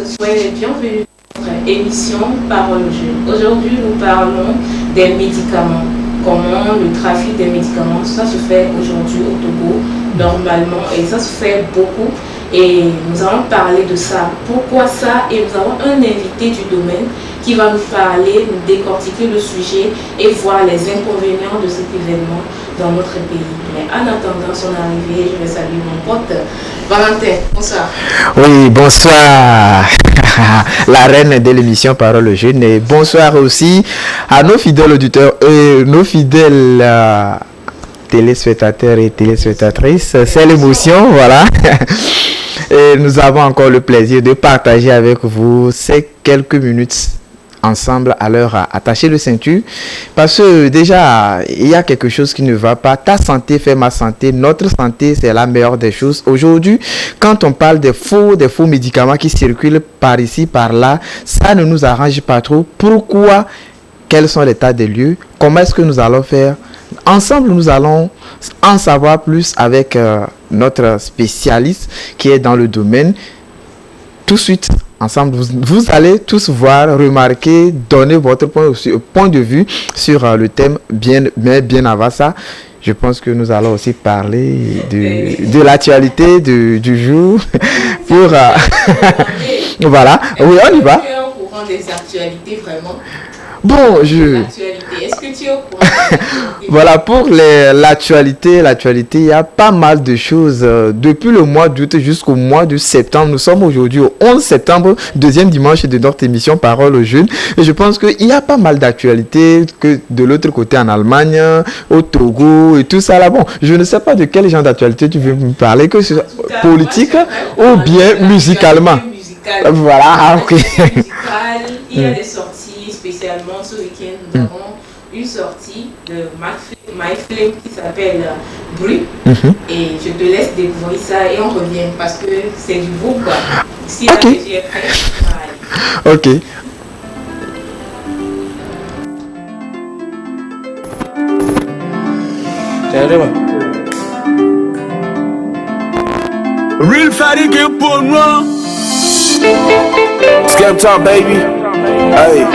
Soyez les bienvenus dans notre émission Parole aux jeunes. Aujourd'hui, nous parlons des médicaments. Comment le trafic des médicaments, ça se fait aujourd'hui au Togo, normalement, et ça se fait beaucoup. Et nous allons parler de ça. Pourquoi ça? Et nous avons un invité du domaine qui va nous parler, nous décortiquer le sujet et voir les inconvénients de cet événement dans notre pays. Mais en attendant son arrivée, je vais saluer mon pote Valentin. Bonsoir. Oui, bonsoir. La reine de l'émission Parole aux jeunes. Et bonsoir aussi à nos fidèles auditeurs et nos fidèles téléspectateurs et téléspectatrices. C'est l'émotion, voilà. Et nous avons encore le plaisir de partager avec vous ces quelques minutes ensemble. Alors, attachez le ceinture parce que déjà, il y a quelque chose qui ne va pas. Ta santé fait ma santé. Notre santé, c'est la meilleure des choses. Aujourd'hui, quand on parle des faux médicaments qui circulent par ici, par là, ça ne nous arrange pas trop. Pourquoi? Quels sont les états des lieux? Comment est-ce que nous allons faire? Ensemble, nous allons en savoir plus avec notre spécialiste qui est dans le domaine. Tout de suite, ensemble, vous allez tous voir, remarquer, donner votre point de vue sur le thème. Bien avant ça, je pense que nous allons aussi parler de l'actualité du jour. Pour voilà, oui, on y va. Tu es au courant des actualités vraiment? Bon, Est-ce que tu es au courant? Voilà, pour l'actualité, il y a pas mal de choses. Depuis le mois d'août jusqu'au mois de septembre, nous sommes aujourd'hui au 11 septembre, deuxième dimanche de notre émission Parole aux jeunes. Et je pense qu'il y a pas mal d'actualités que de l'autre côté en Allemagne, au Togo et tout ça là. Bon, je ne sais pas de quel genre d'actualité tu veux me parler, que ce soit politique ou bien musicalement. Voilà, ok. Il y a des sorties. Spécialement ce week-end, nous avons une sortie de MyFlame qui s'appelle Bruit. Et je te laisse découvrir ça et on revient parce que c'est du beau quoi. Si la régie est prête, ok. Real fatigue pour moi. Scam time, baby. Hey.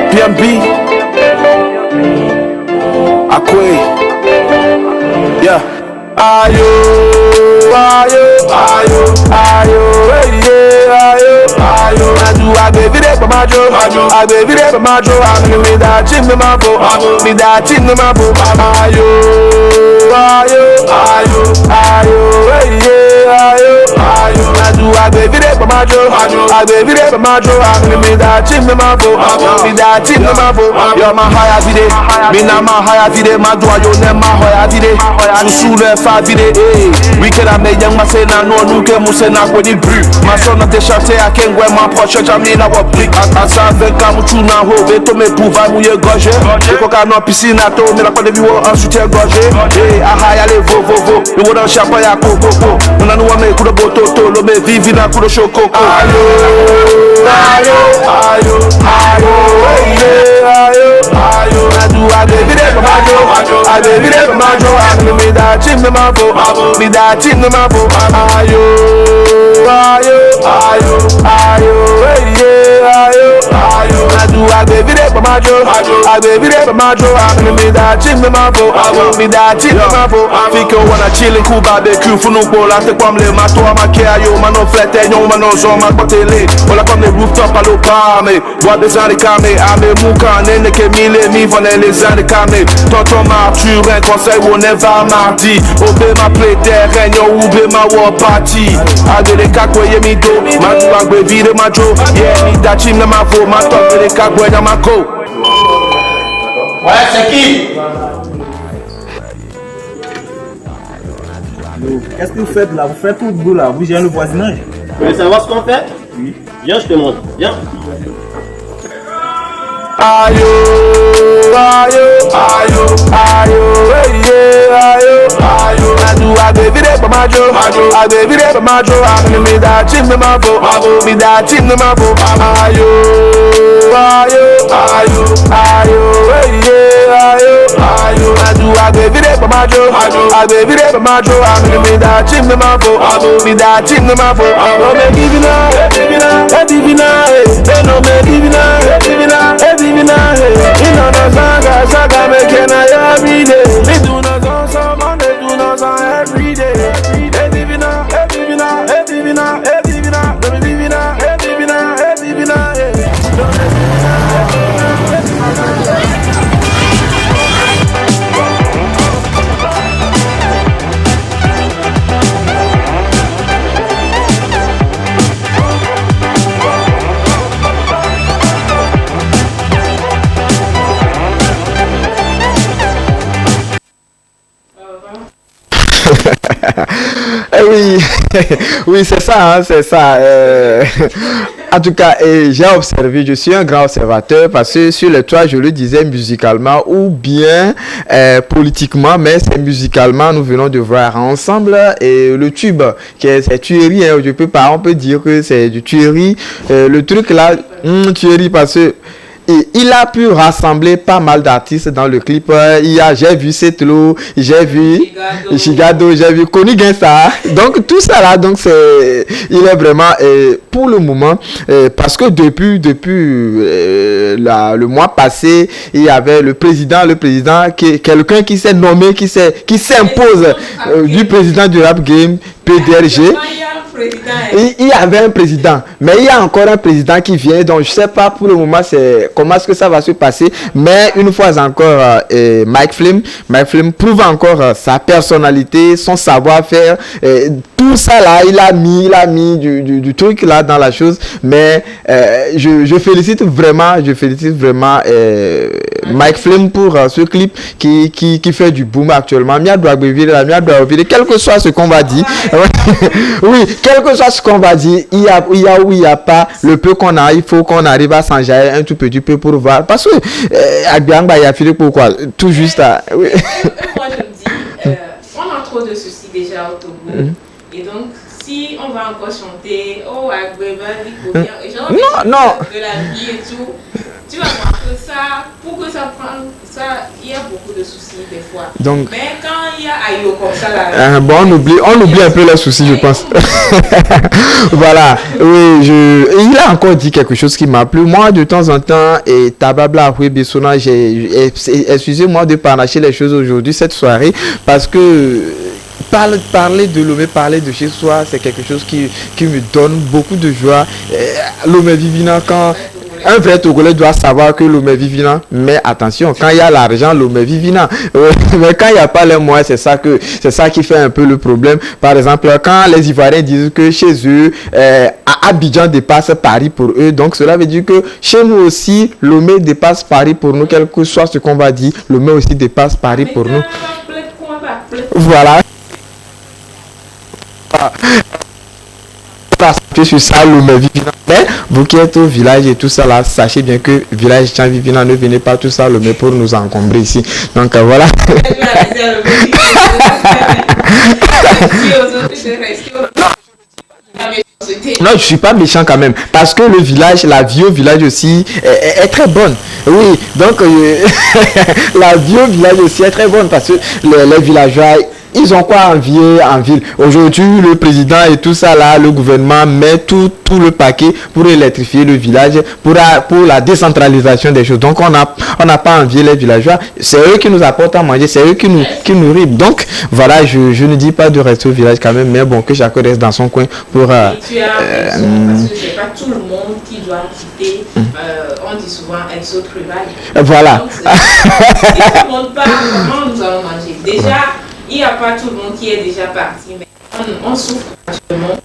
PMB. Akwe. Yeah. Ayo, ayo, ayo, ayo, yeah, ayo. I gave it up for my joe. I gave it up for my joe. I'm gonna be that chin in my boat. Be that chin in my boat. Ayo, ayo, ayo, ayo, yeah, ayo. I gave it up for my joe. I gave it up for my joe. I'm gonna be that chin in my boat. Be that chin in my boat. You're my higher today. Me now my higher today. My do I you never my higher today. Susu le fa today. We can have young man say na no nuke muse na kweni bru. My son not a shate I can't wear my poche. Jamie na wa brick. Asa venka mutu na ho. Beto me pouva mouye goje. Eko ka no piscine ato. Me la kwa de viwo ensuite goje. A higher le vo. Me wodan chapa ya koko. Nuna nuwa me kudo bototo. Lo me vivi na kudo shoko. Ayo, ayo, ayo, ayo, ayo, ayo. I gave it up for my joe. I gave it up for my joe. I'm gonna be that chin in my boat. Be that chin in my boat. Ayo, ayo, ayo, ayo, yeah, ayo. I gave it up for my joe. I gave it up for my joe. I'm gonna be that chin in my boat. Be that chin in my boat. Fika wanna chillin' cool barbecue. Funo bowl. I take one lay. My toe my care. Yo, man no flat. Yo, man no zone. My bottle. All I come the rooftop. I look palme. What the sun kame. Ame muka. Nene ke mille mi van les années kame. Tonton Martu. Un conseil on est va mardi. Obe ma play terrain. Yo, oube ma war party. Agele kakwe mi do. Ma do agbe vide ma jo. Yeah, mi da chim na ma vo. Ma top de kakwe na ma ko. Ouais, c'est qui? Qu'est-ce que vous faites là? Vous faites tout le boulot là, vous gérez le voisinage. Vous voulez savoir ce qu'on fait? Oui. Viens, je te montre. Viens. Ayo, ayo, ayo, ayo, yeah, ayo. I gave it up for my joe. I gave it up for my joe. I'm gonna be that chin in my boat. Be that chin in my boat. Ayo, ayo, ayo, ayo, yeah, ayo. I gave it up for my majo. I baby there for majo. I'm in the that team the mafo. Me that team the mafo. No me divina, divina, no me divina, divina. You know no saga me can I every day. Me do not on some Monday, do not on every day. Divina, divina, divina, divina, no me divina, divina, divina. Oui, oui, c'est ça, hein, c'est ça. En tout cas, j'ai observé, je suis un grand observateur parce que sur les toits, je le disais musicalement ou bien politiquement, mais c'est musicalement, nous venons de voir ensemble et le tube, c'est tuerie, hein, on peut dire que c'est du tuerie. Le truc là, tuerie parce que et il a pu rassembler pas mal d'artistes dans le clip. J'ai vu Setlo, j'ai vu Chigado, j'ai vu Koni Gensa. Donc tout ça là, donc il est vraiment pour le moment parce que depuis le mois passé, il y avait le président quelqu'un qui s'est nommé, qui s'impose du président du rap game PDRG. Il y avait un président, mais il y a encore un président qui vient, donc je sais pas pour le moment comment est-ce que ça va se passer, mais une fois encore Mike Flame prouve encore sa personnalité, son savoir-faire, tout ça là, il a mis du truc là dans la chose, mais je félicite vraiment Mike Flame pour ce clip qui fait du boom actuellement. Quel que soit ce qu'on va dire, oui, quel que soit ce qu'on va dire, il y a ou il n'y a pas, le peu qu'on a, il faut qu'on arrive à s'enjailler un tout petit peu pour voir. Parce que, il y a Philippe pourquoi tout juste à... Oui. Moi, je me dis, on a trop de soucis déjà au Togo. Et donc, si on va encore chanter, oh, Agbeba, genre, non. De la vie et tout, tu vas voir que ça, pour que ça prenne, ça, il y a beaucoup de soucis des fois. Donc, mais quand il y a Ayo comme ça là... bon, on oublie un peu les soucis, je pense. Voilà. Oui, il a encore dit quelque chose qui m'a plu. Moi, de temps en temps, et Tababla, oui, Bissona, excusez-moi de panacher les choses aujourd'hui, cette soirée, parce que parler de Lomé, parler de chez soi, c'est quelque chose qui me donne beaucoup de joie. Lomé Vivina, quand... Un vrai Togolais doit savoir que Lomé Vivina, mais attention, quand il y a l'argent, Lomé Vivina. Mais quand il n'y a pas les moyens, c'est ça qui fait un peu le problème. Par exemple, quand les Ivoiriens disent que chez eux, Abidjan dépasse Paris pour eux, donc cela veut dire que chez nous aussi, Lomé dépasse Paris pour nous, quel que soit ce qu'on va dire, Lomé aussi dépasse Paris pour nous. Voilà. Sur ça, Lomé Vivina. Mais vous qui êtes au village et tout ça là, sachez bien que village Tchan Vivina, ne venez pas tout ça Lomé pour nous encombrer ici. Donc voilà. Non, je suis pas méchant quand même, parce que le village, la vie au village aussi est très bonne. Oui, donc la vie au village aussi est très bonne parce que les villageois, ils ont quoi envier en ville. Aujourd'hui, le président et tout ça là, le gouvernement met tout le paquet pour électrifier le village, pour la décentralisation des choses. Donc on n'a pas envié les villageois. C'est eux qui nous apportent à manger, c'est eux qui nous riment. Donc voilà, je ne dis pas de rester au village quand même, mais bon, que chacun reste dans son coin pour... tu as raison, parce que c'est pas tout le monde qui doit quitter, on dit souvent exode rural. Voilà. Donc, si tout le monde part, comment nous allons manger? Déjà, il n'y a pas tout le monde qui est déjà parti, mais on souffre actuellement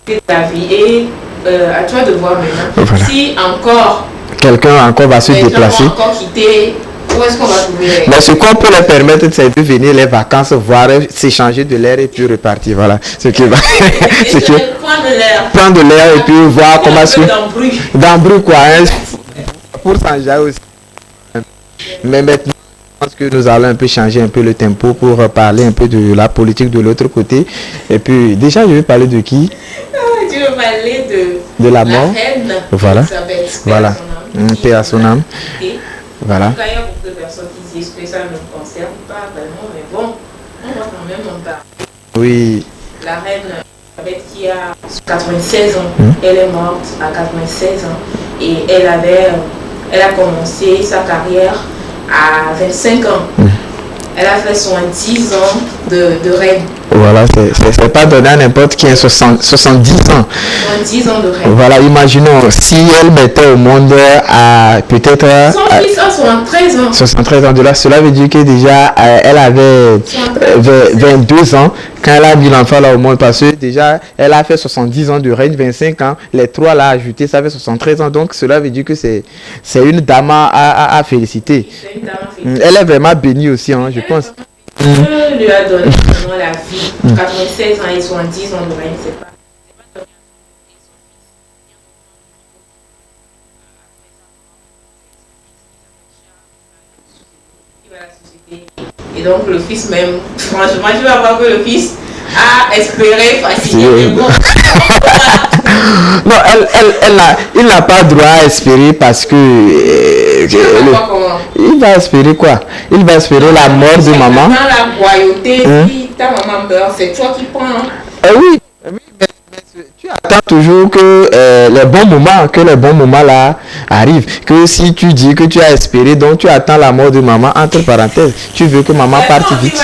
de ta vie. Et à toi de voir maintenant, voilà. Si encore quelqu'un encore va se déplacer, encore quitter, où est-ce qu'on va trouver? Mais ce qu'on peut leur permettre, c'est de venir les vacances, voir, s'échanger de l'air et puis repartir. Voilà. Ce qui va. Prendre de l'air et puis voir comment est-ce que. D'embrouille quoi. Hein, pour s'enjailler aussi. Mais maintenant, je pense que nous allons un peu changer un peu le tempo pour parler un peu de la politique de l'autre côté. Et puis, déjà, je vais parler de qui? Tu veux parler de la mort. Reine. Voilà. Voilà. Paix à son âme. Et voilà. En tout cas, il y a beaucoup de personnes qui disent que ça ne me concerne pas vraiment, mais bon. On va quand même en parler. Oui. La reine Elisabeth qui a 96 ans, elle est morte à 96 ans et elle a commencé sa carrière à 25 ans. Elle a fait 70 ans de règne. Voilà, c'est pas donné à n'importe qui, 70 ans. 70 ans de règne. Voilà, imaginons si elle mettait au monde à peut-être... Son fils a 73 ans. 73 ans de là, cela veut dire que déjà elle avait 22 ans quand elle a mis l'enfant là au monde, parce que déjà elle a fait 70 ans de règne, 25 ans, les trois là ajouté, ça fait 73 ans, donc cela veut dire que c'est une dame à féliciter. C'est une dame à féliciter. Elle est vraiment bénie aussi, hein, je pense. Dieu lui a donné vraiment la vie. 96 ans et 70 ans de règne, c'est pas et donc le fils même, franchement, tu vas voir que le fils a espéré faciliter le monde. Non, il n'a pas droit à espérer parce que... il va espérer quoi? Il va espérer la mort de maman. Dans la royauté, si ta maman meurt, c'est toi qui prends. Oui, mais tu attends toujours que les bons moments là arrivent. Que si tu dis que tu as espéré, donc tu attends la mort de maman, entre parenthèses, tu veux que maman parte vite.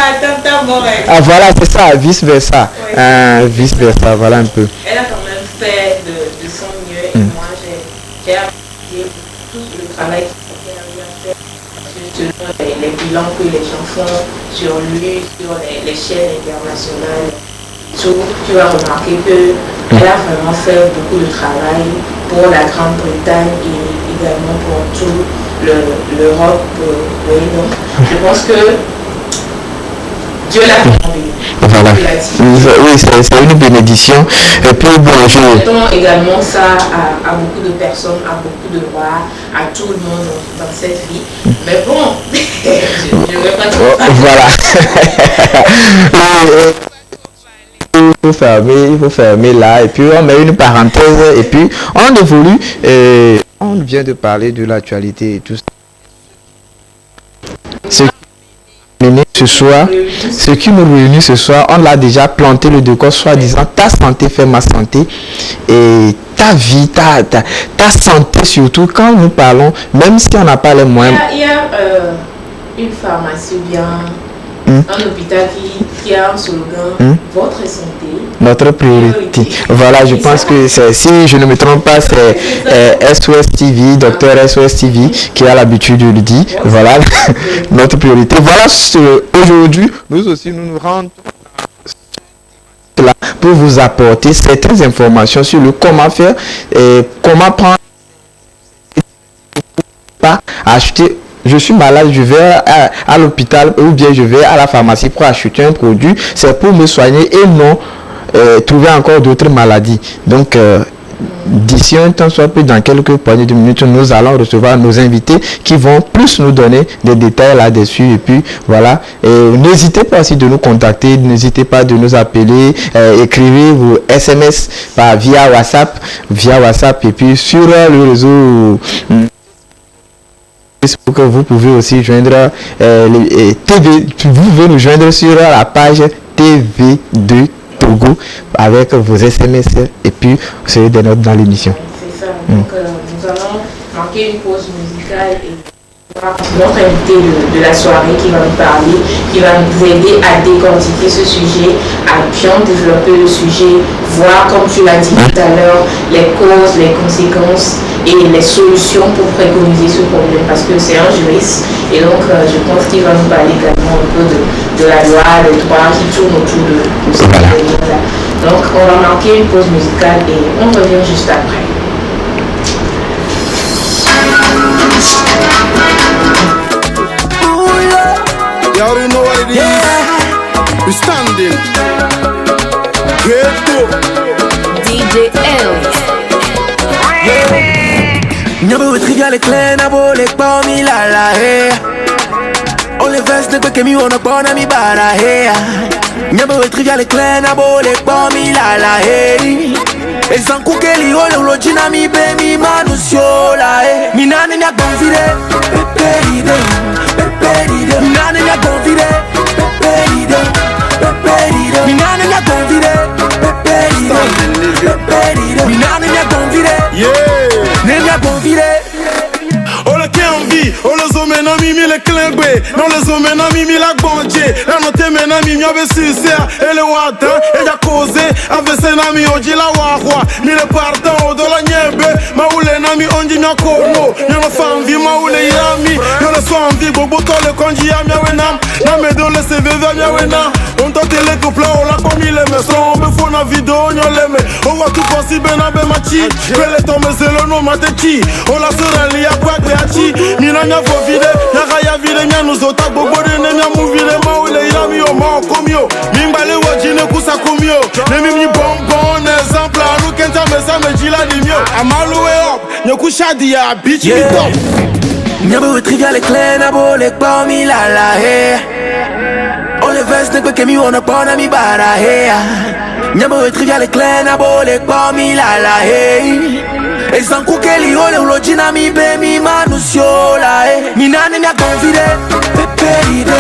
Ah voilà, c'est ça, vice versa. Oui. Vice versa, voilà un peu. Elle a quand même fait de son mieux et moi j'ai apprécié tout le travail qu'elle a bien fait sur les bilans que les gens font sur lui, sur les chaînes internationales. Tu vas remarquer qu'elle a vraiment fait beaucoup de travail pour la Grande-Bretagne et également pour tout l'Europe. Donc, je pense que Dieu l'a fait. Voilà. Oui, c'est une bénédiction. Et puis, bon, je également ça à beaucoup de personnes, à beaucoup de rois, à tout le monde dans cette vie. Mais bon, je ne vais pas trop parler. Voilà. Il faut fermer là et puis on met une parenthèse et puis on évolue et on vient de parler de l'actualité et tout ça. Ce qui nous réunit ce soir, on l'a déjà planté le décor, soi-disant ta santé fait ma santé et ta vie, ta santé surtout quand nous parlons, même si on n'a pas les moyens. Il y a une pharmacie bien. Un hôpital qui a un slogan votre santé, notre priorité. Voilà, je pense que si je ne me trompe pas, c'est SOS TV, docteur SOS TV qui a l'habitude de le dire. Voilà, notre priorité. Voilà, aujourd'hui, nous aussi, nous rendons là pour vous apporter certaines informations sur le comment faire et comment prendre pas acheter. Je suis malade, je vais à l'hôpital ou bien je vais à la pharmacie pour acheter un produit. C'est pour me soigner et non trouver encore d'autres maladies. Donc, d'ici un temps, soit peu dans quelques poignées de minutes, nous allons recevoir nos invités qui vont plus nous donner des détails là-dessus. Et puis, voilà. Et n'hésitez pas aussi de nous contacter, n'hésitez pas de nous appeler, écrivez vos SMS via WhatsApp et puis sur le réseau... que vous pouvez aussi joindre vous pouvez nous joindre sur la page TV2 Togo avec vos SMS et puis vous serez des notes dans l'émission. C'est ça, donc nous allons marquer une pause musicale et notre invité de la soirée qui va nous parler, qui va nous aider à décortiquer ce sujet, à bien développer le sujet, voir, comme tu l'as dit tout à l'heure, les causes, les conséquences et les solutions pour préconiser ce problème, parce que c'est un juriste et donc je pense qu'il va nous parler également un peu de la loi, des droits qui tournent autour de ce problème-là. Donc on va marquer une pause musicale et on revient juste après. You already know what it is. We standing. Get up. DJ Elvis. Nyabo trivial et clean, abo le mi la la hey. On les vestes de que mi on a bon ami bara hey. Nyabo trivial et clean, abo le mi la la hey. Et sans kukeli ole ulo jina mi be mi manusiola hey. Mi nane nya gonfide, peperide, peperide. Mi nane nya gonfide, peperide. non les hommes nami mi la bonje la note menami mi ave sincère et le wata et ya cause ave senami oji la wahwa mi le pardon de la nyebe ma ule nami onji mi akono yo no famvi ma ule yami yo no famvi bobo to le konji ya mi awenam na me do le CV mi awenam on to tele ko pla o la komi le me so me fo na video nyo le me o wa tu possible na be machi pele to me zelo no matechi o la sera li ya kwa achi mi na nya fo vide ya ga ya vide nya no zota bobo de ne nya mu vide ma ule yami o ma komio mi mbale wo jine kusa komio ne mi bonbon exemple anu kenta me sa me jila di mio amaluwe up nyoku shadi ya bitch mi top Nyabo trivial et clair na bolek pa mi la la he. On les vestes ne que mi on pas na mi bara he. Nyabo trivial et clair na bolek pa mi la la he. E san kukeli ole ulojina mi be mi manusiola he. Mi nane mi a confide peperide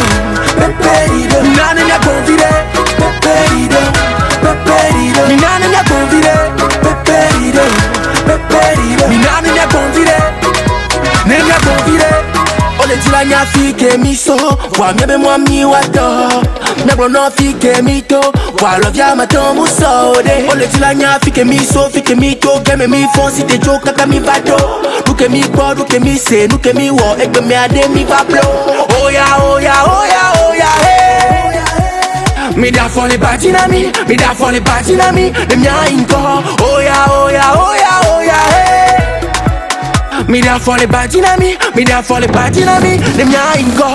peperide. Mi nane mi a confide peperide peperide. Mi nane mi a confide peperide peperide. Mi nane mi a confide Nenya confide, ole tila nya fike miso, wa miebe mwa mi wato, naglo no fike mito, wa lovya matomu sode. Ole tila nya fike miso, fike mito, keme mi fon si te joka kami vato, nuke mi po, nuke mi se, nuke mi wo, ekbe me ade mi paplo. Oya, oya, oya, oya, hey. Mi da fon le batinami, mi da fon le batinami, le mia inko. Oya, oya, oya, oya, hey. Mi da for le batinami, mi da for le batinami, de mia ingo.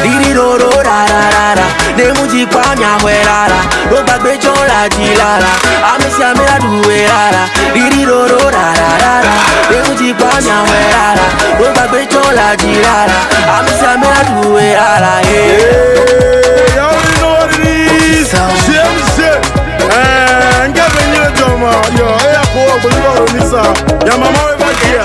Diri ro ro ra ra ra ra, de muji kwa mia we ra ra, ro bagbe chon la ji la la, amesi amela duwe ra ra. Diri ro ro ra ra ra ra, de muji kwa mia we ra ra, ro bagbe chon la ji la la, amesi amela duwe ra ra. Hey, you already know what it is. Shit. Ngebe nye joma, yo, eya ko boliwa onisa, ya mama we bakia.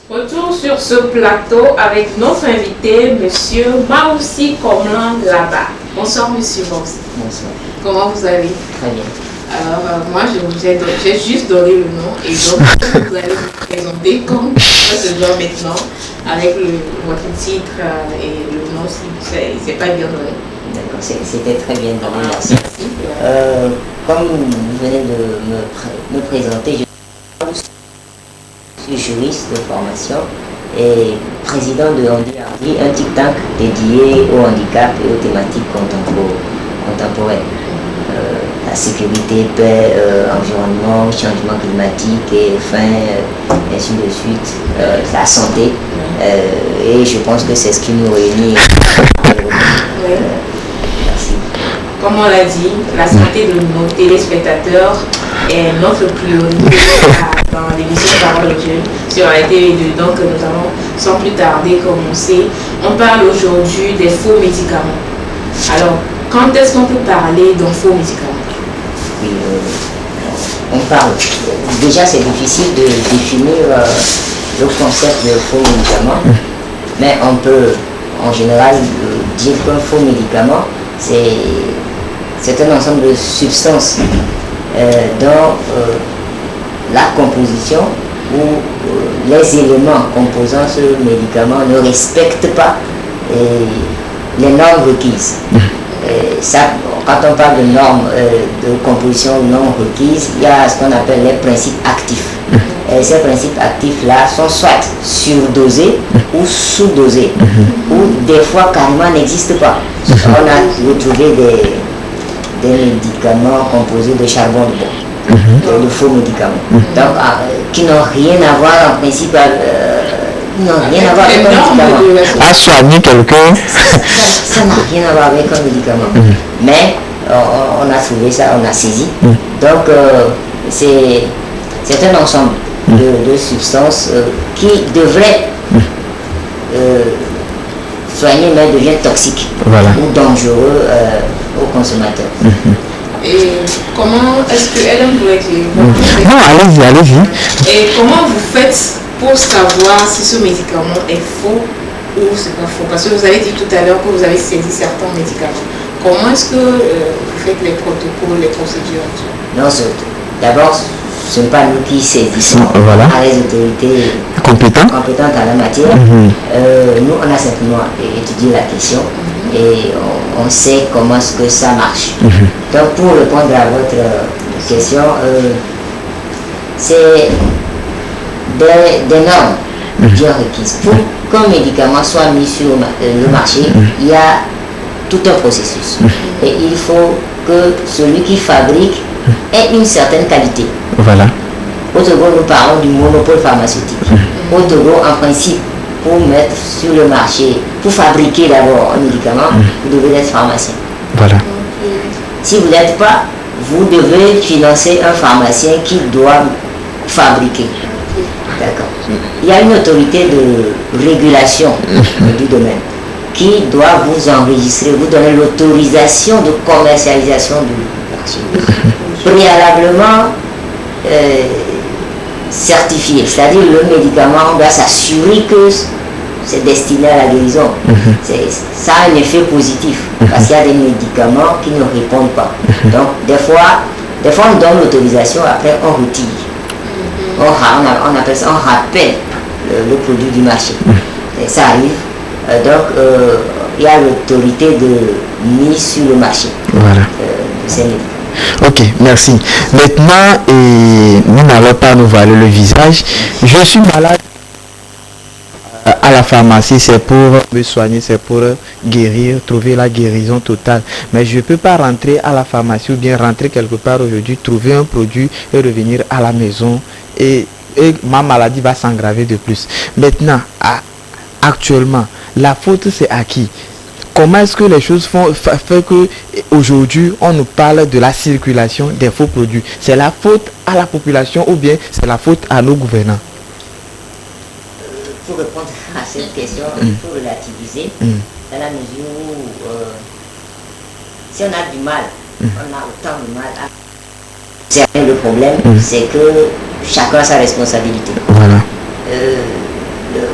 Retour sur ce plateau avec notre invité, Monsieur Maoussi Komlan Laba. Bonsoir, Monsieur Maoussi. Bonsoir. Comment vous allez? Très bien. Alors, moi, j'ai juste donné le nom et donc vous allez vous présenter comme ce genre maintenant avec votre titre et le nom si c'est pas bien donné. D'accord, c'était très bien donné, merci. Merci. Comme vous venez de me présenter, je suis juriste de formation et président de Handi Hardy, un think tank dédié au handicap et aux thématiques contemporaines. La sécurité, paix, environnement, changement climatique et ainsi de suite, la santé. Et je pense que c'est ce qui nous réunit. Merci. Comme on l'a dit, la santé de nos téléspectateurs est notre priorité dans l'émission Parole aux jeunes sur la TV2. Donc nous allons sans plus tarder commencer. On parle aujourd'hui des faux médicaments. Alors, quand est-ce qu'on peut parler d'un faux médicament? Oui, on parle. Déjà, c'est difficile de définir le concept de faux médicament, mais on peut en général dire qu'un faux médicament, c'est un ensemble de substances dont la composition ou les éléments composant ce médicament ne respectent pas les normes requises. Quand on parle de normes de composition non requises, il y a ce qu'on appelle les principes actifs. Et ces principes actifs-là sont soit surdosés ou sous-dosés, ou des fois carrément n'existent pas. On a retrouvé des médicaments composés de charbon de bois, de faux médicaments, donc qui n'ont rien à voir en principe. Non, rien à voir avec un médicament. À soigner quelqu'un. Ça n'a rien à voir avec un médicament. Mais on a trouvé ça, on a saisi. Donc c'est un ensemble de substances qui devraient soigner mais deviennent toxiques ou dangereux aux consommateurs. Et comment est-ce que Hélène pourrait éclairer? Non, allez-y. Et comment vous faites pour savoir si ce médicament est faux ou c'est pas faux? Parce que vous avez dit tout à l'heure que vous avez saisi certains médicaments. Comment est-ce que vous faites les protocoles, les procédures? Non, d'abord, ce n'est pas nous qui saisissons Voilà. à les autorités compétentes en la matière. Nous, on a simplement étudié la question et on sait comment est-ce que ça marche. Donc, pour répondre à votre question, c'est des normes bien requises. Pour qu'un médicament soit mis sur le marché, il y a tout un processus. Et il faut que celui qui fabrique ait une certaine qualité. Voilà. Au Togo, nous parlons du monopole pharmaceutique. Au Togo, en principe, pour mettre sur le marché, pour fabriquer d'abord un médicament, vous devez être pharmacien. Voilà. Si vous n'êtes pas, vous devez financer un pharmacien qui doit fabriquer. D'accord. Il y a une autorité de régulation du domaine qui doit vous enregistrer, vous donner l'autorisation de commercialisation du marché. Préalablement certifié, c'est-à-dire le médicament, on doit s'assurer que c'est destiné à la guérison. Ça a un effet positif parce qu'il y a des médicaments qui ne répondent pas. Donc des fois on donne l'autorisation, après on retire. On appelle ça, on rappelle le produit du marché. Et ça arrive. Donc il y a l'autorité de mise sur le marché de ces médicaments. Ok, merci. Maintenant, nous n'allons pas nous voiler le visage. Je suis malade à la pharmacie, c'est pour me soigner, c'est pour guérir, trouver la guérison totale. Mais je ne peux pas rentrer à la pharmacie ou bien rentrer quelque part aujourd'hui, trouver un produit et revenir à la maison et ma maladie va s'aggraver de plus. Maintenant, actuellement, la faute c'est à qui? Comment est-ce que les choses fait que aujourd'hui on nous parle de la circulation des faux produits? C'est la faute à la population ou bien c'est la faute à nos gouvernants? Pour répondre à cette question, il faut relativiser dans la mesure où si on a du mal, on a autant de mal à cerner le problème, c'est que chacun a sa responsabilité. Voilà.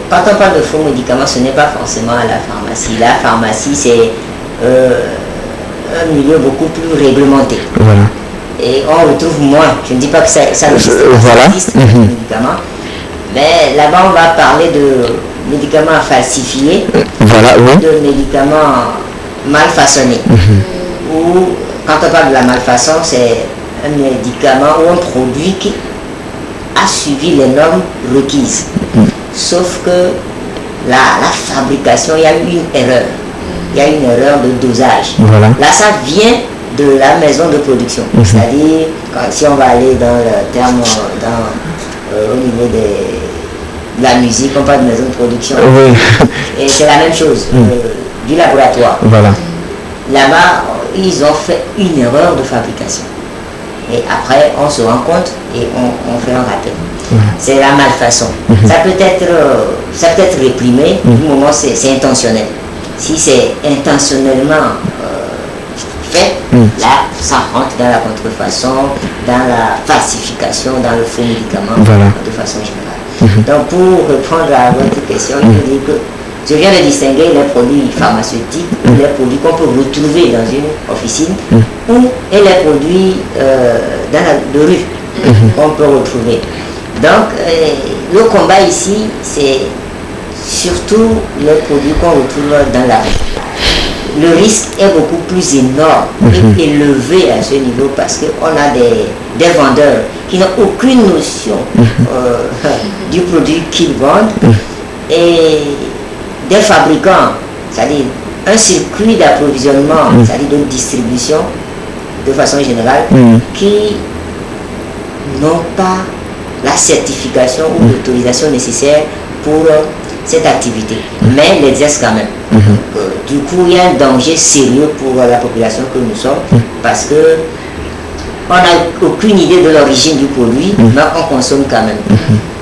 Quand on parle de faux médicaments, ce n'est pas forcément à la pharmacie. La pharmacie, c'est un milieu beaucoup plus réglementé. Voilà. Et on retrouve moins, je ne dis pas que ça existe, voilà. Ça existe, médicaments. Mais là-bas, on va parler de médicaments falsifiés, voilà, de médicaments mal façonnés. Ou quand on parle de la malfaçon, c'est un médicament ou un produit qui a suivi les normes requises. Sauf que la fabrication, il y a eu une erreur. Il y a une erreur de dosage. Voilà. Là, ça vient de la maison de production. C'est-à-dire, si on va aller dans le terme, au niveau de la musique, on parle de maison de production. Et c'est la même chose, du laboratoire. Voilà. Là-bas, ils ont fait une erreur de fabrication. Et après, on se rend compte et on fait un rappel. C'est la malfaçon. Ça peut être réprimé du moment où c'est intentionnel. Si c'est intentionnellement fait, là, ça rentre dans la contrefaçon, dans la falsification, dans le faux médicament, de façon générale. Donc, pour répondre à votre question, je veux dire que je viens de distinguer les produits pharmaceutiques, les produits qu'on peut retrouver dans une officine, et les produits de rue qu'on peut retrouver. Donc, le combat ici, c'est surtout les produits qu'on retrouve dans la rue. Le risque est beaucoup plus énorme et élevé à ce niveau parce qu'on a des vendeurs qui n'ont aucune notion du produit qu'ils vendent et des fabricants, c'est-à-dire un circuit d'approvisionnement, c'est-à-dire de distribution de façon générale, qui n'ont pas la certification ou l'autorisation nécessaire pour cette activité, mais l'exercent quand même. Du coup, il y a un danger sérieux pour la population que nous sommes, parce que on n'a aucune idée de l'origine du produit, mais on consomme quand même.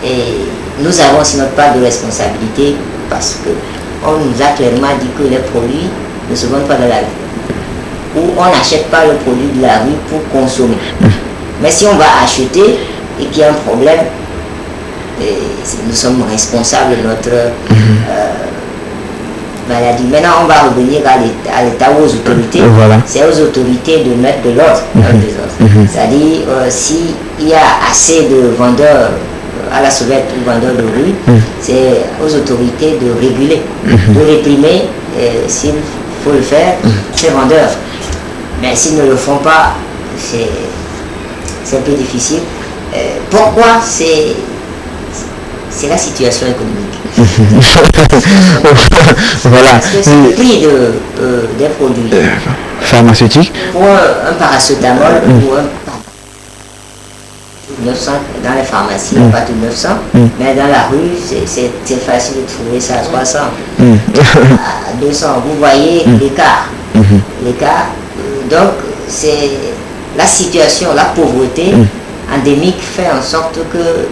Et nous avons aussi notre part de responsabilité, parce que on nous a clairement dit que les produits ne se vendent pas dans la rue, ou on n'achète pas le produit de la rue pour consommer. Mais si on va acheter et qu'il y a un problème, nous sommes responsables de notre maladie. Maintenant, on va revenir à l'État ou aux autorités. Voilà. C'est aux autorités de mettre de l'ordre dans le désordre. C'est-à-dire, s'il y a assez de vendeurs à la sauvette ou vendeurs de rue, c'est aux autorités de réguler, de réprimer, s'il faut le faire, ces vendeurs. Mais s'ils ne le font pas, c'est un peu difficile. Pourquoi c'est la situation économique. Voilà. Parce que c'est le prix des produits pharmaceutiques. Pour un paracétamol ou un 900 dans les pharmacies, pas tout 900, mais dans la rue, c'est facile de trouver ça à 300, à 200. Vous voyez l'écart. L'écart. Donc, c'est la situation, la pauvreté endémique fait en sorte que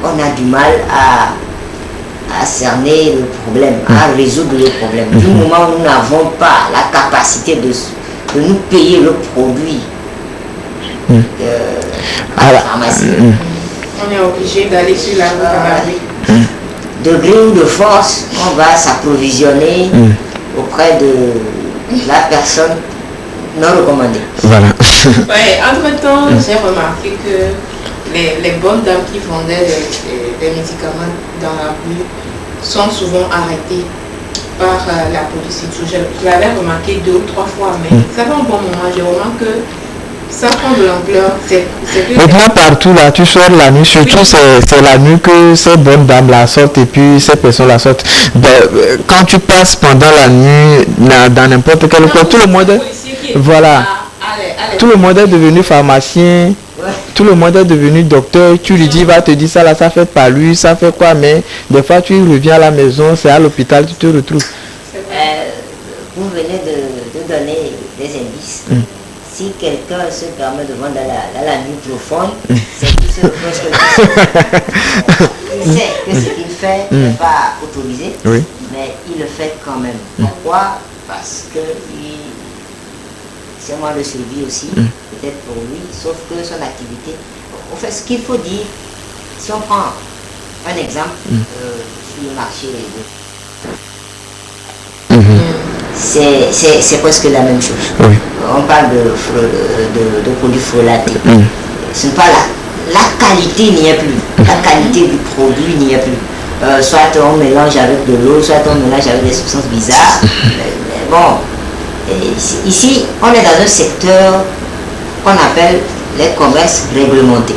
on a du mal à cerner le problème, à résoudre le problème. Du moment où nous n'avons pas la capacité de nous payer le produit à la pharmacie, on est obligé d'aller sur la rue. De gré ou de force, on va s'approvisionner auprès de la personne non recommandée. Voilà. Ouais, entre-temps, j'ai remarqué que les bonnes dames qui vendaient des médicaments dans la rue sont souvent arrêtées par la police. Je l'avais remarqué 2 ou 3 fois, mais ça fait un bon moment. Je remarque que ça prend de l'ampleur. Maintenant, partout là, tu sors la nuit, surtout c'est la nuit que ces bonnes dames la sortent et puis ces personnes la sortent. Quand tu passes pendant la nuit dans n'importe quel coin, tout le monde, voilà, tout le monde est devenu pharmacien. Tout le monde est devenu docteur, tu lui dis, il va te dire ça là, ça fait pas lui, ça fait quoi, mais des fois tu reviens à la maison, c'est à l'hôpital, tu te retrouves. Vous venez de donner des indices. Si quelqu'un se permet de vendre dans la nuit profonde, c'est tout ce que il sait que ce qu'il fait n'est pas autorisé, mais il le fait quand même. Pourquoi? Parce que c'est moi le survie aussi, peut-être pour lui, sauf que son activité. En fait, ce qu'il faut dire, si on prend un exemple sur le marché, c'est presque la même chose. On parle de produits frelatés. Ce n'est pas la qualité n'y est plus. La qualité du produit n'y est plus. Soit on mélange avec de l'eau, soit on mélange avec des substances bizarres. Mais bon. Et ici, on est dans un secteur qu'on appelle les commerces réglementés.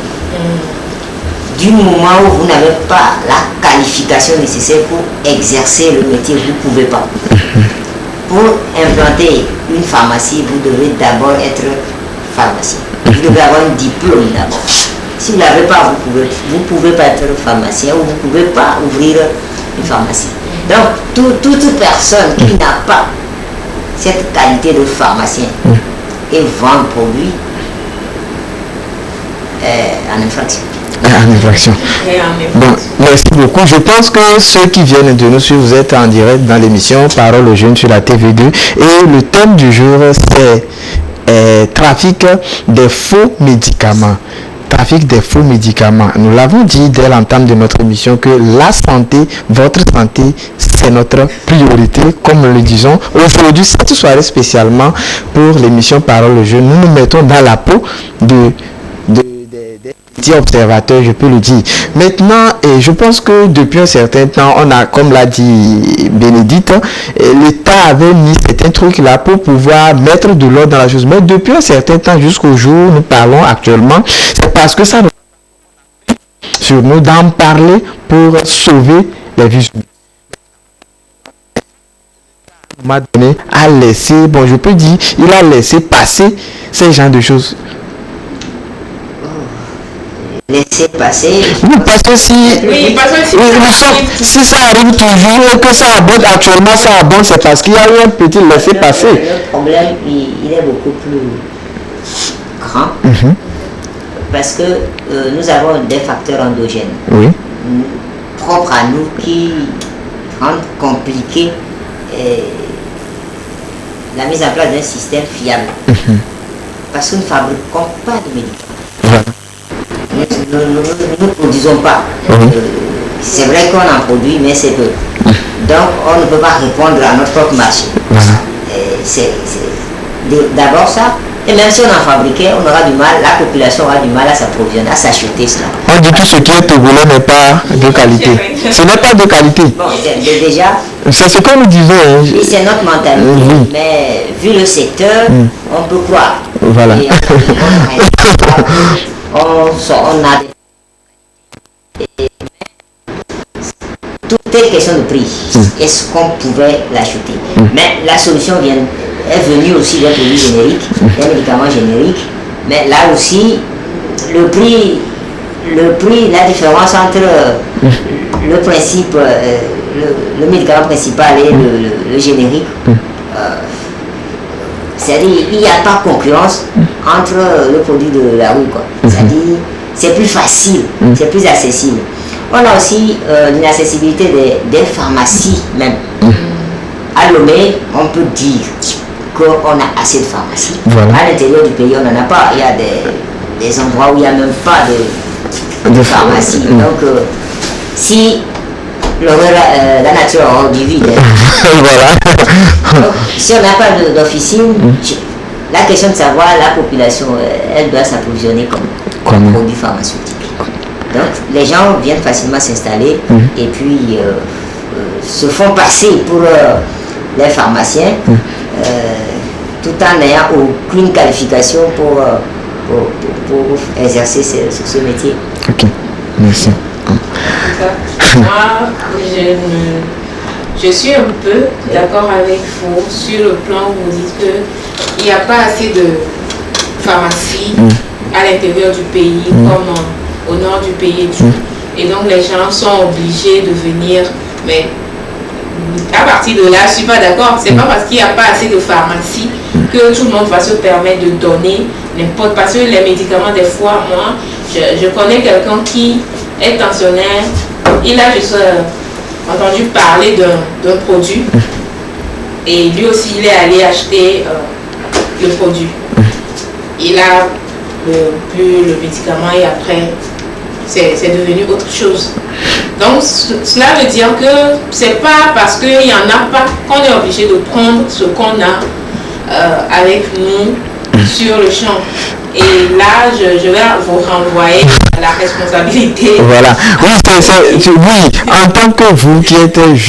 Du moment où vous n'avez pas la qualification nécessaire pour exercer le métier, vous ne pouvez pas. Pour implanter une pharmacie, vous devez d'abord être pharmacien. Vous devez avoir un diplôme d'abord. Si vous ne l'avez pas, vous pouvez pas être pharmacien ou vous ne pouvez pas ouvrir une pharmacie. Donc, toute personne qui n'a pas cette qualité de pharmacien et vend le produit en infraction. En infraction. Bon, merci beaucoup. Je pense que ceux qui viennent de nous suivre, vous êtes en direct dans l'émission Parole aux jeunes sur la TV2 et le thème du jour c'est trafic des faux médicaments. Trafic des faux médicaments. Nous l'avons dit dès l'entame de notre émission que la santé, votre santé, c'est notre priorité, comme nous le disons. Aujourd'hui, cette soirée spécialement pour l'émission Parole aux jeunes, nous nous mettons dans la peau des petits observateurs, je peux le dire. Maintenant, et je pense que depuis un certain temps, on a, comme l'a dit Bénédicte, l'État avait mis certains trucs là pour pouvoir mettre de l'ordre dans la chose. Mais depuis un certain temps, jusqu'au jour où nous parlons actuellement, c'est parce que ça sur nous d'en parler pour sauver les vies. M'a donné à laisser, bon je peux dire, il a laissé passer ces genres de choses. Laisser passer. Oui, parce que si ça arrive toujours et que ça abonde actuellement, ça abonde, c'est parce qu'il y a eu un petit laisser passer. Le problème, il est beaucoup plus grand. Parce que nous avons des facteurs endogènes propres à nous qui rendent compliqué la mise en place d'un système fiable. Parce que nous ne fabriquons pas de médicaments. Nous ne produisons pas c'est vrai qu'on en produit, mais c'est peu. Donc, on ne peut pas répondre à notre propre marché. D'abord ça. Et même si on en fabriquait, on aura du mal, la population aura du mal à s'approvisionner, à s'acheter cela. On dit tout ce qui est togolais n'est pas de qualité. Ce n'est pas de qualité. Bon, déjà... C'est ce que nous disons. Oui, c'est notre mentalité. Mais vu le secteur, on peut croire. Voilà. Et on a... Tout est question de prix. Est-ce qu'on pouvait l'acheter? Mais la solution est venue aussi d'un produit générique, d'un médicament générique. Mais là aussi, le prix, la différence entre le principe, le médicament principal et le générique, c'est-à-dire il n'y a pas de concurrence entre le produit de la rue. C'est-à-dire c'est plus facile, c'est plus accessible. On a aussi une accessibilité des pharmacies même. À Lomé, on peut dire qu'on a assez de pharmacies. Voilà. À l'intérieur du pays, on n'en a pas. Il y a des endroits où il n'y a même pas de pharmacie. Donc, si la nature a du vide, voilà. Donc, si on n'a pas d'officine, la question de savoir, la population, elle doit s'approvisionner comme produit pharmaceutique. Donc, les gens viennent facilement s'installer et puis se font passer pour les pharmaciens tout en n'ayant aucune qualification pour exercer ce métier. Ok, merci. Moi, je suis un peu d'accord avec vous sur le plan où vous dites qu'il n'y a pas assez de pharmacies à l'intérieur du pays comme au nord du pays et tout. Et donc les gens sont obligés de venir, mais à partir de là, je ne suis pas d'accord. C'est pas parce qu'il n'y a pas assez de pharmacie que tout le monde va se permettre de donner n'importe, parce que les médicaments, des fois, moi, je connais quelqu'un qui est tensionnaire, il a juste entendu parler d'un produit et lui aussi il est allé acheter le produit. Il a bu le médicament et après c'est devenu autre chose. Donc cela veut dire que c'est pas parce qu'il n'y en a pas qu'on est obligé de prendre ce qu'on a avec nous sur le champ. Et là, je vais vous renvoyer à la responsabilité. Voilà. Oui, en tant que vous qui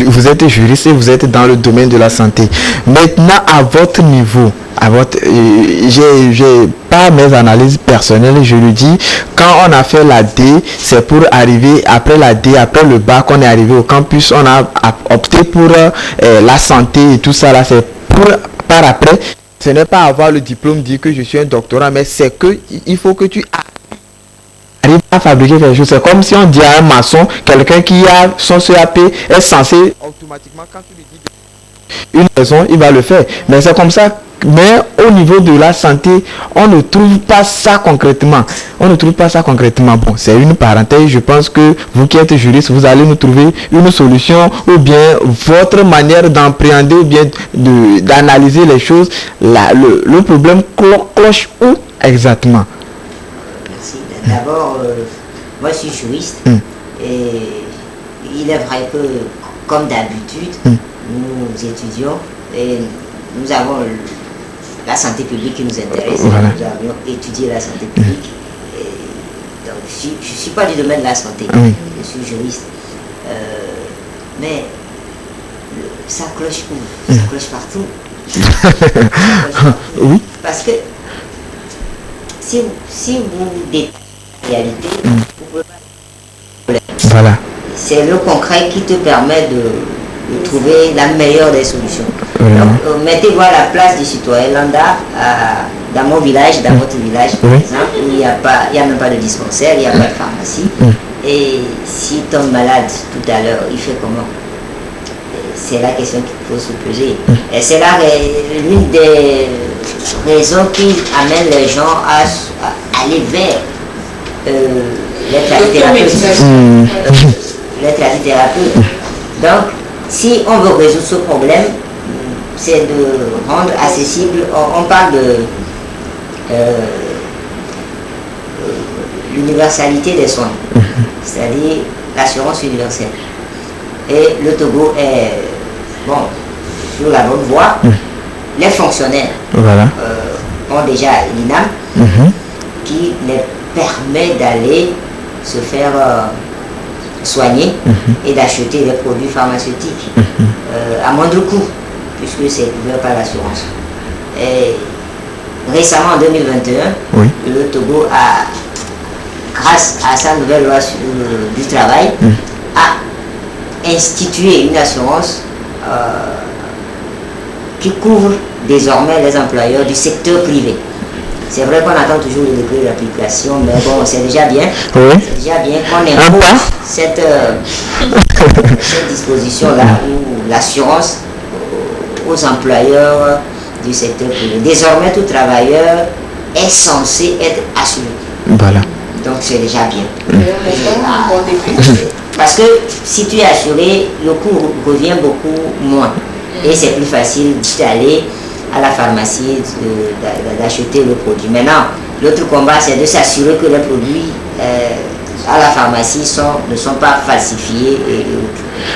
vous êtes juriste et vous êtes dans le domaine de la santé, maintenant à votre niveau, j'ai pas mes analyses personnelles, je le dis, quand on a fait la D, c'est pour arriver après la D, après le bac, on est arrivé au campus, on a opté pour la santé et tout ça là, c'est pour par après. Ce n'est pas avoir le diplôme, dire que je suis un doctorat, mais c'est que il faut que tu arrives à fabriquer quelque chose. C'est comme si on dit à un maçon, quelqu'un qui a son CAP est censé automatiquement, quand tu lui dis une raison, il va le faire. Mais c'est comme ça. Mais au niveau de la santé, on ne trouve pas ça concrètement. Bon, c'est une parenthèse. Je pense que vous qui êtes juriste, vous allez nous trouver une solution ou bien votre manière d'appréhender ou bien d'analyser les choses. Le problème cloche où exactement? Merci. D'abord, moi je suis juriste et il est vrai que, comme d'habitude, nous étudions et nous avons la santé publique qui nous intéresse. Voilà. Nous avions étudié la santé publique. Donc, je ne suis pas du domaine de la santé. Je suis juriste. Mais ça cloche où? Ça cloche partout. Oui. Parce que si vous détaillez la réalité, vous pouvez pas. Voilà. C'est le concret qui te permet de trouver la meilleure des solutions. Donc, mettez-vous à la place du citoyen lambda dans mon village, dans votre village, par exemple, où il n'y a même pas de dispensaire, il n'y a pas de pharmacie. Et s'il tombe malade tout à l'heure, il fait comment? C'est la question qu'il faut se poser. Et c'est là l'une des raisons qui amène les gens à aller vers les tradithérapeutes. Les tradithérapeutes. Donc, si on veut résoudre ce problème, c'est de rendre accessible, on parle de l'universalité des soins, c'est-à-dire l'assurance universelle. Et le Togo est, bon, sur la bonne voie. Les fonctionnaires ont déjà l'INAM qui les permet d'aller se faire soigner et d'acheter des produits pharmaceutiques à moindre coût, puisque c'est couvert par l'assurance. Et récemment, en 2021, le Togo a, grâce à sa nouvelle loi du travail, a institué une assurance qui couvre désormais les employeurs du secteur privé. C'est vrai qu'on attend toujours le décret d'application, mais bon, c'est déjà bien. C'est déjà bien qu'on impose cette disposition-là où l'assurance aux employeurs du secteur privé. Désormais, tout travailleur est censé être assuré. Voilà. Donc, c'est déjà bien. Parce que si tu es assuré, le coût revient beaucoup moins. Et c'est plus facile d'aller à la pharmacie, d'acheter le produit. Maintenant, l'autre combat, c'est de s'assurer que les produits à la pharmacie ne sont pas falsifiés.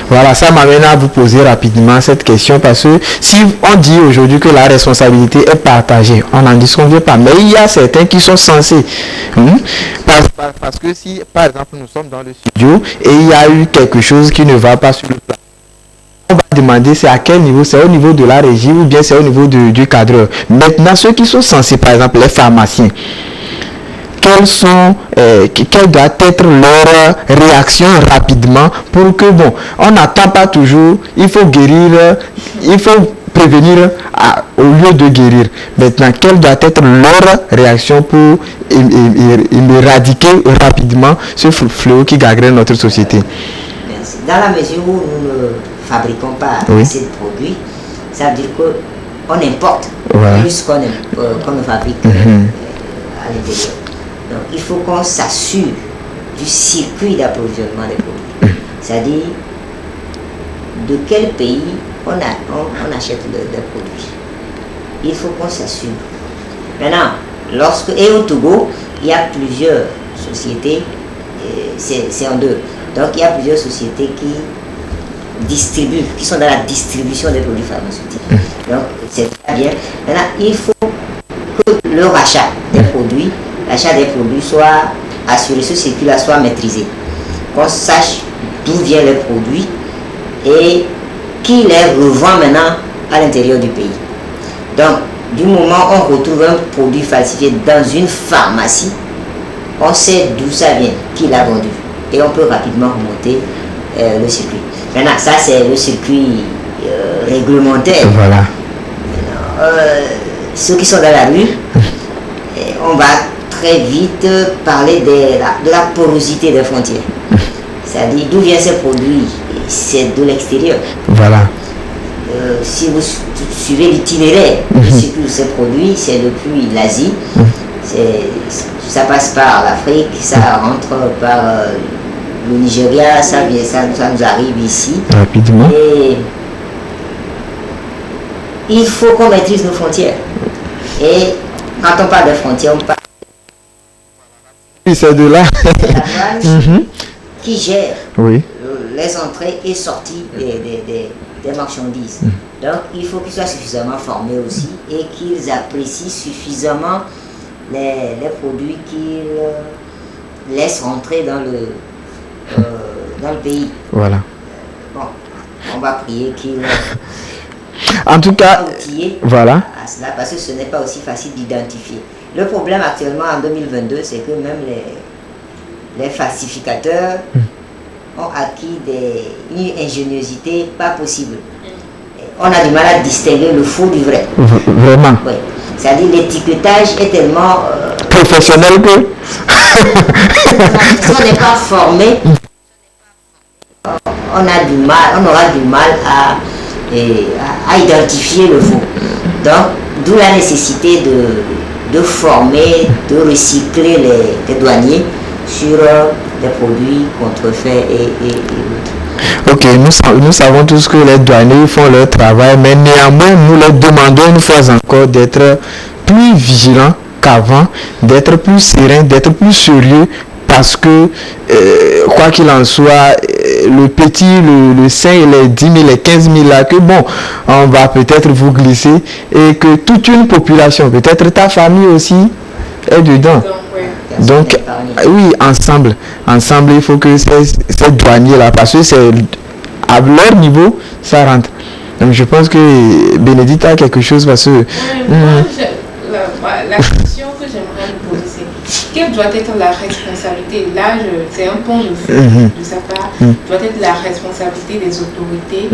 Voilà, ça m'amène à vous poser rapidement cette question, parce que si on dit aujourd'hui que la responsabilité est partagée, on n'en disconvient pas, mais il y a certains qui sont censés. Parce que si, par exemple, nous sommes dans le studio et il y a eu quelque chose qui ne va pas sur le plan, on va demander c'est à quel niveau, c'est au niveau de la régie ou bien c'est au niveau du cadreur. Maintenant, ceux qui sont censés, par exemple les pharmaciens, quelle doit être leur réaction rapidement pour que, bon, on n'attend pas toujours, il faut guérir, il faut prévenir au lieu de guérir. Maintenant, quelle doit être leur réaction pour éradiquer rapidement ce fléau qui gangrène notre société? Merci. Dans la mesure où nous ne fabriquons pas assez de produits, ça veut dire qu'on importe plus qu'on ne fabrique à l'intérieur. Donc il faut qu'on s'assure du circuit d'approvisionnement des produits. C'est-à-dire de quel pays on achète les produits. Il faut qu'on s'assure. Maintenant, et au Togo, il y a plusieurs sociétés, c'est en deux. Donc il y a plusieurs sociétés qui sont dans la distribution des produits pharmaceutiques. Donc c'est très bien. Maintenant, il faut que le rachat des produits soit assuré, ce circuit-là soit maîtrisé. Qu'on sache d'où viennent les produits et qui les revend maintenant à l'intérieur du pays. Donc, du moment où on retrouve un produit falsifié dans une pharmacie, on sait d'où ça vient, qui l'a vendu. Et on peut rapidement remonter le circuit. Maintenant, ça c'est le circuit réglementaire. Voilà. Maintenant, ceux qui sont dans la rue, on va très vite parler de la porosité des frontières. C'est-à-dire d'où viennent ces produits, c'est de l'extérieur. Voilà. Si vous suivez l'itinéraire du circuit de ces produits, c'est depuis l'Asie, ça passe par l'Afrique, ça rentre par le Nigeria, ça nous arrive ici. Rapidement. Et il faut qu'on maîtrise nos frontières. Et quand on parle de frontières, on parle c'est de là qui gère les entrées et sorties des marchandises. Donc il faut qu'ils soient suffisamment formés aussi et qu'ils apprécient suffisamment les produits qu'ils laissent rentrer dans le pays. Voilà. Bon, on va prier qu'ils en tout cas, voilà. À cela, parce que ce n'est pas aussi facile d'identifier. Le problème actuellement en 2022, c'est que même les falsificateurs ont acquis une ingéniosité pas possible. On a du mal à distinguer le faux du vrai. Vraiment. Oui. C'est-à-dire l'étiquetage est tellement professionnel que si on n'est pas formé, on aura du mal à identifier le faux. Donc, d'où la nécessité de former, de recycler les douaniers sur des produits contrefaits et autres. Ok, nous savons tous que les douaniers font leur travail, mais néanmoins, nous leur demandons une fois encore d'être plus vigilants qu'avant, d'être plus sereins, d'être plus sérieux parce que, quoi qu'il en soit, le petit, le 5, les 10 000, les 15 000 là, que bon, on va peut-être vous glisser, et que toute une population, peut-être ta famille aussi, est dedans. Donc, oui, ensemble, il faut que ces douaniers-là, parce que c'est à leur niveau, ça rentre. Donc, je pense que Bénédicte a quelque chose parce que... La question que j'aimerais vous poser, c'est quelle doit être la responsabilité? Là, c'est un point de vue de sa part, doit être la responsabilité des autorités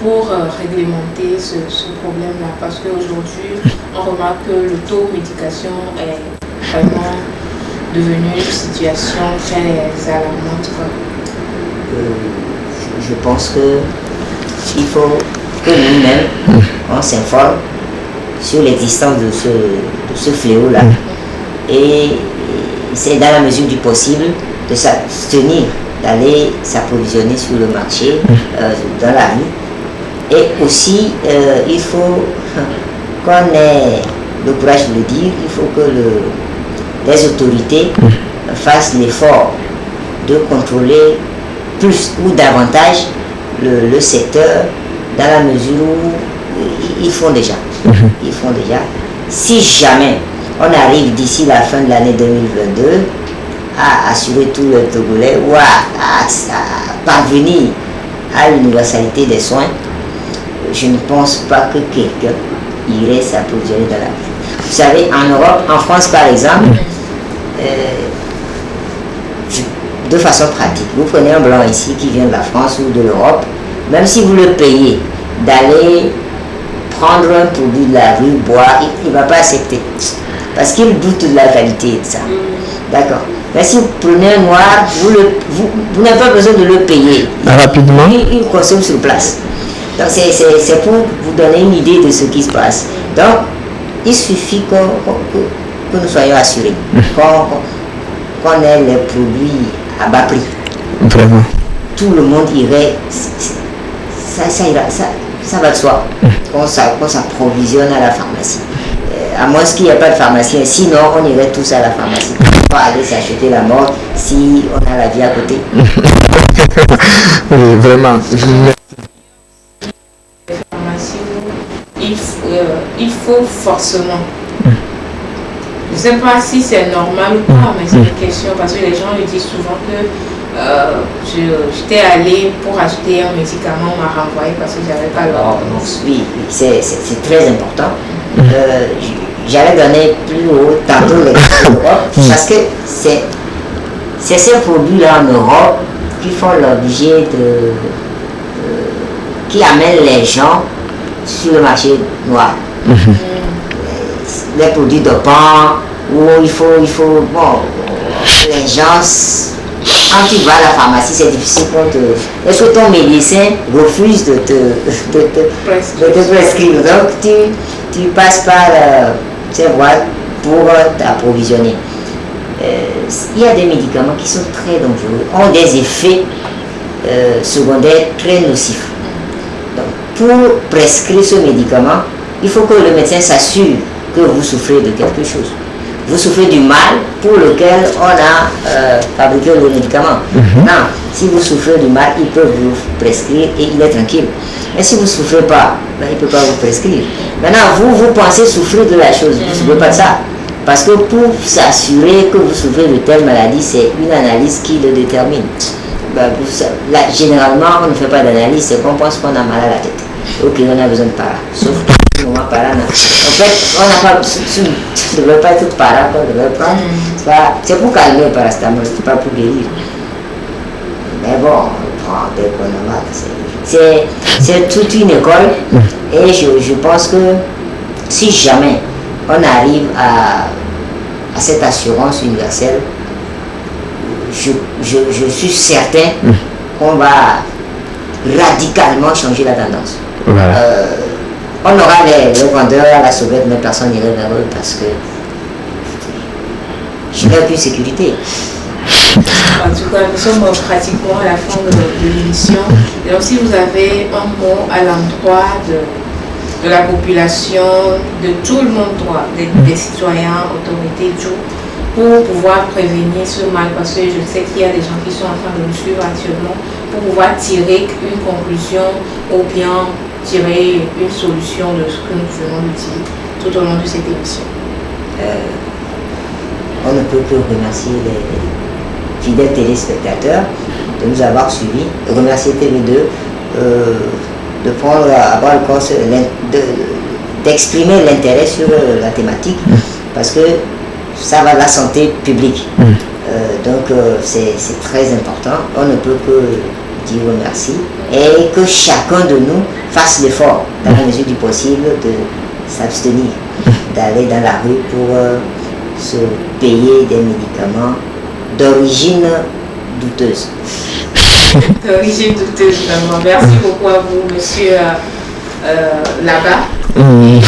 pour réglementer ce problème-là. Parce qu'aujourd'hui, on remarque que le taux de médication est vraiment devenu une situation très alarmante. Je pense qu'il faut que nous-mêmes, on s'informe sur l'existence de ce fléau-là. Et c'est dans la mesure du possible de s'abstenir d'aller s'approvisionner sur le marché, dans la rue. Et aussi, il faut qu'on ait le courage de le dire, il faut que les autorités fassent l'effort de contrôler plus ou davantage le secteur, dans la mesure où ils font déjà. Ils font déjà. Si jamais on arrive d'ici la fin de l'année 2022 à assurer tout le Togolais ou à parvenir à l'universalité des soins, je ne pense pas que quelqu'un irait s'approvisionner dans la vie. Vous savez, en Europe, en France par exemple, de façon pratique, vous prenez un blanc ici qui vient de la France ou de l'Europe, même si vous le payez d'aller prendre un produit de la rue, boire, il ne va pas accepter. Parce qu'il doute de la qualité de ça. D'accord. Mais si vous prenez un noir, vous n'avez pas besoin de le payer. Rapidement. Il consomme sur place. Donc c'est pour vous donner une idée de ce qui se passe. Donc, il suffit que nous soyons assurés, qu'on ait les produits à bas prix. Vraiment. Tout le monde irait, ça va de soi, qu'on s'approvisionne à la pharmacie. À moins qu'il n'y ait pas de pharmacien, sinon on irait tous à la pharmacie. On va aller s'acheter la mort si on a la vie à côté. Oui, vraiment. Il faut forcément. Je ne sais pas si c'est normal ou pas, mais c'est une question parce que les gens me disent souvent que j'étais allé pour acheter un médicament, on m'a renvoyé parce que j'avais pas l'ordonnance. Oui, c'est très important. J'allais donner plus haut tantôt l'Europe parce que c'est ces produits-là en Europe qui font l'objet qui amènent les gens sur le marché noir. Les produits dopants où il faut les gens, quand tu vas à la pharmacie, c'est difficile pour est-ce que ton médecin refuse de te prescrire? Donc tu passes par ces voies pour t'approvisionner. Il y a des médicaments qui sont très dangereux, ont des effets secondaires très nocifs. Donc, pour prescrire ce médicament, il faut que le médecin s'assure que vous souffrez de quelque chose. Vous souffrez du mal pour lequel on a fabriqué le médicament. Non, si vous souffrez du mal, il peut vous prescrire et il est tranquille. Mais si vous ne souffrez pas, ben, il ne peut pas vous prescrire. Maintenant, vous pensez souffrir de la chose, vous ne souffrez pas de ça. Parce que pour s'assurer que vous souffrez de telle maladie, c'est une analyse qui le détermine. Ben, là, généralement, on ne fait pas d'analyse, c'est qu'on pense qu'on a mal à la tête. Ok, on a besoin de para. Sauf que moi, para, en fait, on n'a pas, ne devrait pas être para qu'on devrait prendre. C'est pour calmer le paracétamol, c'est pas pour guérir. Mais bon, on prend dès qu'on a mal. C'est toute une école. Et je pense que si jamais on arrive à cette assurance universelle, je suis certain qu'on va radicalement changer la tendance. Voilà. On aura les vendeurs à la sauvette, mais personne n'irait vers eux parce que je n'ai aucune sécurité. En tout cas, nous sommes pratiquement à la fin de l'émission. Et donc, si vous avez un mot à l'endroit de la population, de tout le monde, des citoyens, autorités, tout, pour pouvoir prévenir ce mal, parce que je sais qu'il y a des gens qui sont en train de nous suivre actuellement, pour pouvoir tirer une conclusion ou bien tirer une solution de ce que nous venons de dire tout au long de cette émission. On ne peut que remercier les fidèles téléspectateurs de nous avoir suivis, remercier TV2 de prendre avoir le conseil, d'exprimer l'intérêt sur la thématique, parce que ça va de la santé publique. Donc c'est très important. On ne peut que dire merci et que chacun de nous fasse l'effort, dans la mesure du possible, de s'abstenir, d'aller dans la rue pour se payer des médicaments d'origine douteuse. D'origine douteuse, vraiment. Merci beaucoup à vous, monsieur là-bas. Oui,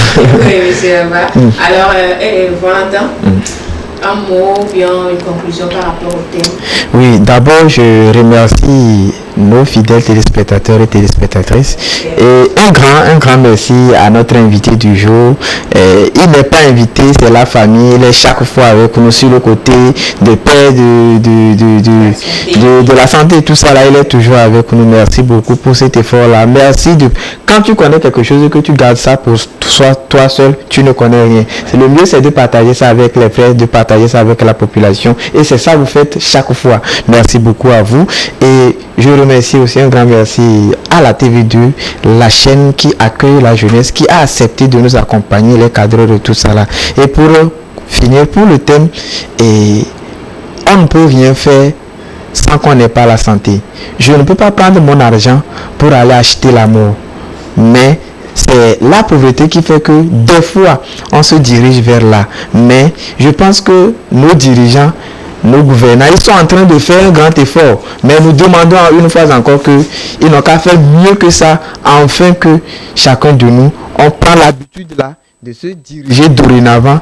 monsieur là-bas. Alors, Valentin, un mot ou bien une conclusion par rapport au thème? Oui, d'abord, je remercie nos fidèles téléspectateurs et téléspectatrices. Et un grand merci à notre invité du jour. Il n'est pas invité, c'est la famille. Il est chaque fois avec nous sur le côté de paix, de la santé et tout ça. Là, il est toujours avec nous. Merci beaucoup pour cet effort-là. Merci. Quand tu connais quelque chose et que tu gardes ça pour toi seul, tu ne connais rien. C'est le mieux, c'est de partager ça avec les frères, de partager ça avec la population. Et c'est ça que vous faites chaque fois. Merci beaucoup à vous. Et je remercie aussi, un grand merci à la TV2, la chaîne qui accueille la jeunesse, qui a accepté de nous accompagner, les cadres de tout ça là. Et pour finir, pour le thème, on ne peut rien faire sans qu'on n'ait pas la santé. Je ne peux pas prendre mon argent pour aller acheter l'amour. Mais c'est la pauvreté qui fait que des fois, on se dirige vers là. Mais je pense que nos dirigeants, nos gouvernants, ils sont en train de faire un grand effort. Mais nous demandons une fois encore qu'ils n'ont qu'à faire mieux que ça, afin que chacun de nous, on prend l'habitude là de se diriger dorénavant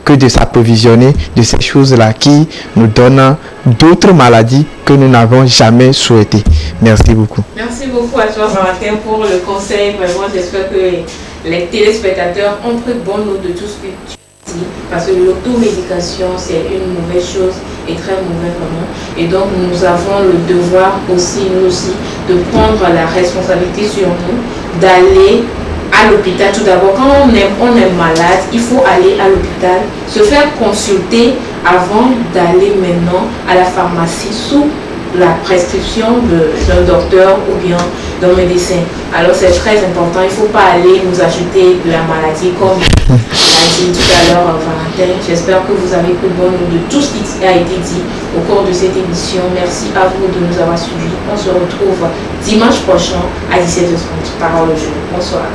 que de s'approvisionner de ces choses-là qui nous donnent d'autres maladies que nous n'avons jamais souhaitées. Merci beaucoup. Merci beaucoup à toi, Valentin, pour le conseil. Vraiment, j'espère que les téléspectateurs ont pris bonne note de tout ce que tu dis, parce que l'automédication, c'est une mauvaise chose et très mauvaise vraiment. Et donc, nous avons le devoir aussi, nous aussi, de prendre la responsabilité sur nous, d'aller à l'hôpital. Tout d'abord, quand on est malade, il faut aller à l'hôpital, se faire consulter avant d'aller maintenant à la pharmacie sous la prescription d'un docteur ou bien d'un médecin. Alors c'est très important, il ne faut pas aller nous acheter de la maladie comme l'a dit tout à l'heure Valentin. J'espère que vous avez pris bonne note de tout ce qui a été dit au cours de cette émission. Merci à vous de nous avoir suivis. On se retrouve dimanche prochain à 17h30. Parole au jeu. Bonsoir.